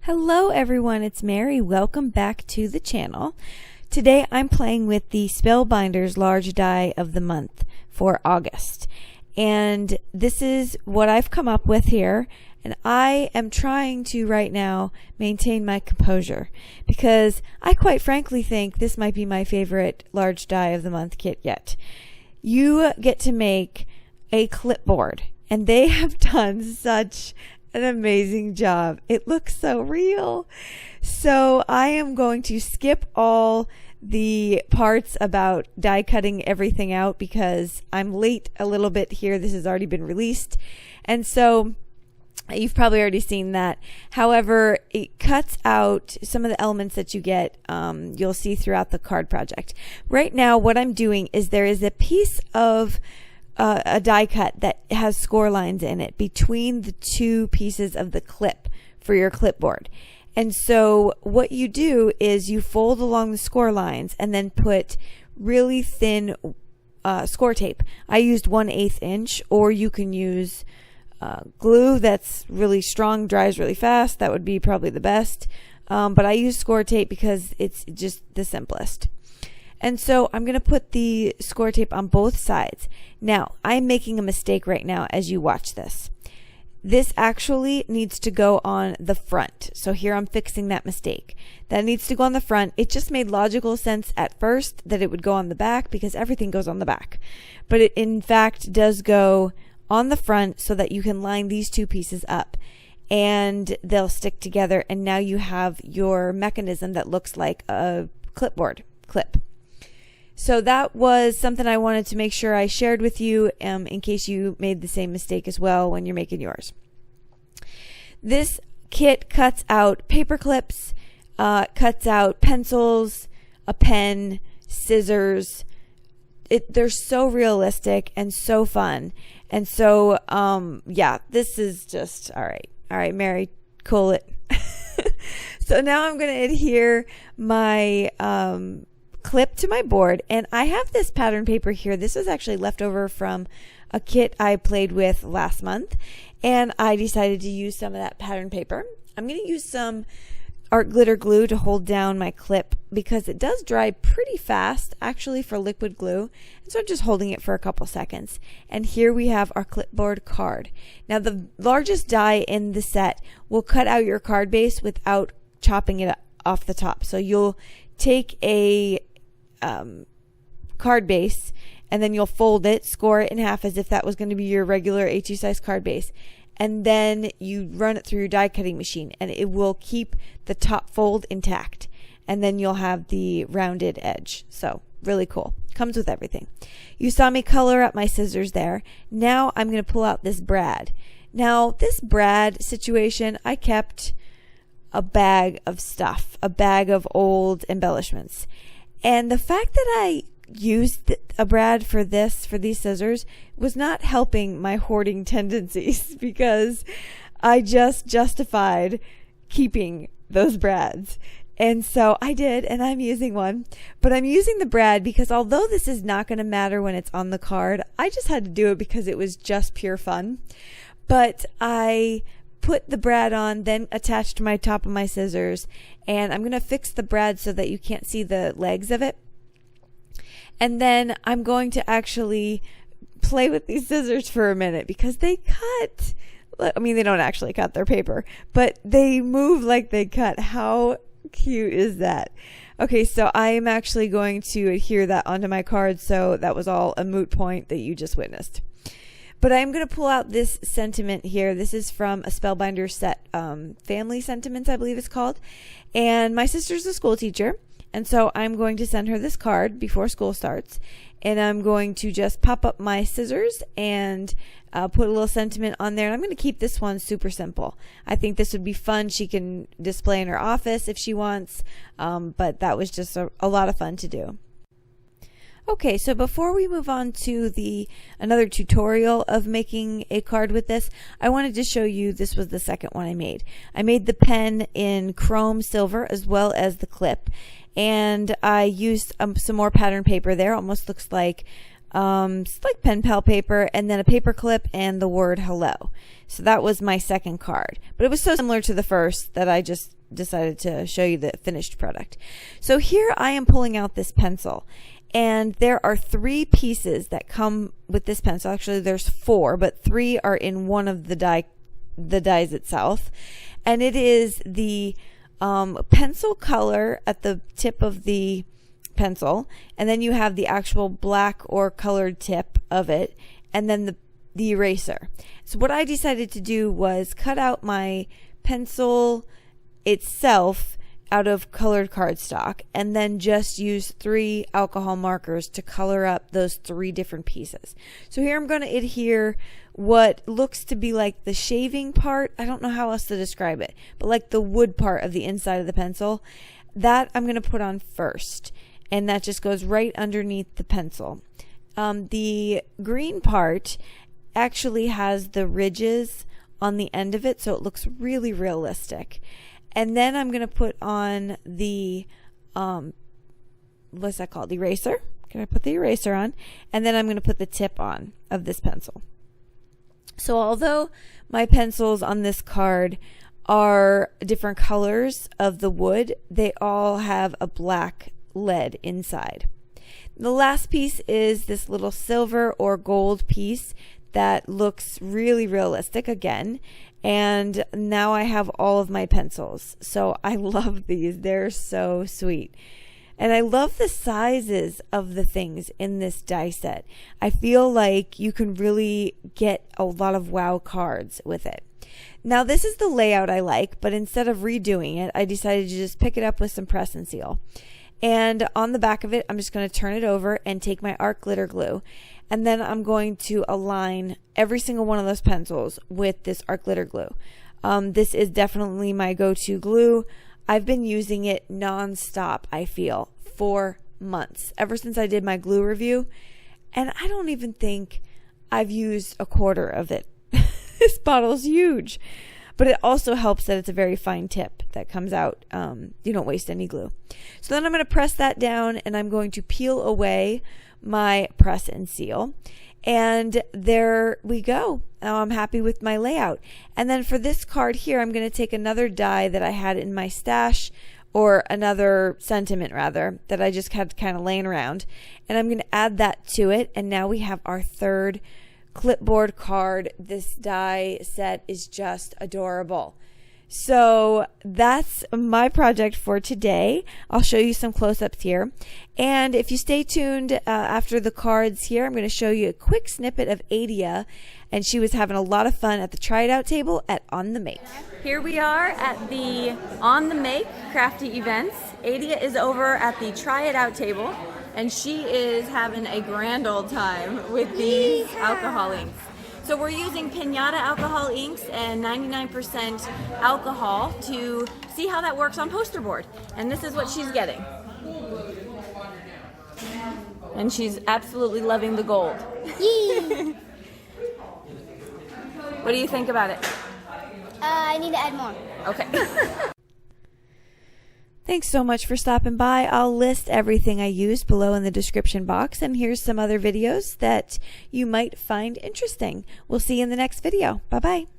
Hello everyone, it's Mary. Welcome back to the channel. Today I'm playing with the Spellbinders large die of the month for August. And this is what I've come up with here. And I am trying to right now maintain my composure because I quite frankly think this might be my favorite large die of the month kit yet. You get to make a clipboard and they have done such an amazing job. It looks so real. So I am going to skip all the parts about die cutting everything out because I'm late a little bit here. This has already been released. And so you've probably already seen that. However, it cuts out some of the elements that you get, you'll see throughout the card project. Right now, what I'm doing is there is a piece of a die cut that has score lines in it between the two pieces of the clip for your clipboard. And so what you do is you fold along the score lines and then put really thin score tape. I used 1/8 inch, or you can use glue that's really strong, dries really fast. That would be probably the best. But I use score tape because it's just the simplest. And so I'm going to put the score tape on both sides. Now, I'm making a mistake right now as you watch this. This actually needs to go on the front. So here I'm fixing that mistake. That needs to go on the front. It just made logical sense at first that it would go on the back because everything goes on the back. But it in fact does go on the front so that you can line these two pieces up and they'll stick together, and now you have your mechanism that looks like a clipboard clip. So that was something I wanted to make sure I shared with you in case you made the same mistake as well when you're making yours. This kit cuts out paper clips, cuts out pencils, a pen, scissors. They're so realistic and so fun. And so, yeah, this is just, all right. All right, Mary, cool it. So now I'm going to adhere my clip to my board, and I have this pattern paper here. This was actually left over from a kit I played with last month, and I decided to use some of that pattern paper. I'm going to use some art glitter glue to hold down my clip because it does dry pretty fast actually for liquid glue, and so I'm just holding it for a couple seconds. And here we have our clipboard card. Now the largest die in the set will cut out your card base without chopping it off the top. So you'll take a card base and then you'll fold it, score it in half as if that was going to be your regular A2 size card base, and then you run it through your die cutting machine and it will keep the top fold intact, and then you'll have the rounded edge. So really cool. Comes with everything. You saw me color up my scissors there. Now I'm going to pull out this brad. Now this brad situation, I kept a bag of stuff, a bag of old embellishments. And the fact that I used a brad for these scissors was not helping my hoarding tendencies because I just justified keeping those brads. And so I did, and I'm using one. But I'm using the brad because although this is not going to matter when it's on the card, I just had to do it because it was just pure fun. But I put the brad on, then attached to my top of my scissors, and I'm going to fix the brad so that you can't see the legs of it. And then I'm going to actually play with these scissors for a minute because they cut. I mean, they don't actually cut their paper, but they move like they cut. How cute is that? Okay, so I am actually going to adhere that onto my card, so that was all a moot point that you just witnessed. But I'm going to pull out this sentiment here. This is from a Spellbinders set, Family Sentiments, I believe it's called. And my sister's a school teacher, and so I'm going to send her this card before school starts. And I'm going to just pop up my scissors and put a little sentiment on there. And I'm going to keep this one super simple. I think this would be fun. She can display in her office if she wants, but that was just a lot of fun to do. Okay, so before we move on to another tutorial of making a card with this, I wanted to show you, this was the second one I made. I made the pen in chrome silver as well as the clip, and I used some more pattern paper there. Almost looks like it's like pen pal paper, and then a paper clip and the word hello. So that was my second card, but it was so similar to the first that I just decided to show you the finished product. So here I am pulling out this pencil, and there are 3 pieces that come with this pencil. Actually, there's 4, but 3 are in one of the dies itself, and it is the pencil color at the tip of the pencil, and then you have the actual black or colored tip of it, and then the eraser. So what I decided to do was cut out my pencil itself out of colored cardstock, and then just use 3 alcohol markers to color up those 3 different pieces. So here I'm going to adhere what looks to be like the shaving part. I don't know how else to describe it, but like the wood part of the inside of the pencil, that I'm going to put on first, and that just goes right underneath the pencil. The green part actually has the ridges on the end of it, so it looks really realistic. And then I'm going to put on the, what's that called? Eraser. Can I put the eraser on? And then I'm going to put the tip on of this pencil. So although my pencils on this card are different colors of the wood, they all have a black lead inside. The last piece is this little silver or gold piece that looks really realistic again. And now I have all of my pencils. So I love these. They're so sweet. And I love the sizes of the things in this die set. I feel like you can really get a lot of wow cards with it. Now this is the layout I like, but instead of redoing it, I decided to just pick it up with some press and seal. And on the back of it, I'm just going to turn it over and take my art glitter glue. And then I'm going to align every single one of those pencils with this art glitter glue. This is definitely my go-to glue. I've been using it non-stop, I feel, for months, ever since I did my glue review. And I don't even think I've used a quarter of it. This bottle's huge. But it also helps that it's a very fine tip that comes out. You don't waste any glue. So then I'm going to press that down, and I'm going to peel away my press and seal. And there we go. Now I'm happy with my layout. And then for this card here, I'm going to take another die that I had in my stash, or another sentiment rather, that I just had kind of laying around. And I'm going to add that to it. And now we have our third clipboard card. This die set is just adorable. So that's my project for today. I'll show you some close-ups here. And if you stay tuned after the cards here, I'm going to show you a quick snippet of Adia. And she was having a lot of fun at the Try It Out table at On The Make. Here we are at the On The Make crafty events. Adia is over at the Try It Out table, and she is having a grand old time with these alcohol inks. So we're using Pinata alcohol inks and 99% alcohol to see how that works on poster board. And this is what she's getting. And she's absolutely loving the gold. What do you think about it? I need to add more. Okay. Thanks so much for stopping by. I'll list everything I used below in the description box, and here's some other videos that you might find interesting. We'll see you in the next video. Bye-bye.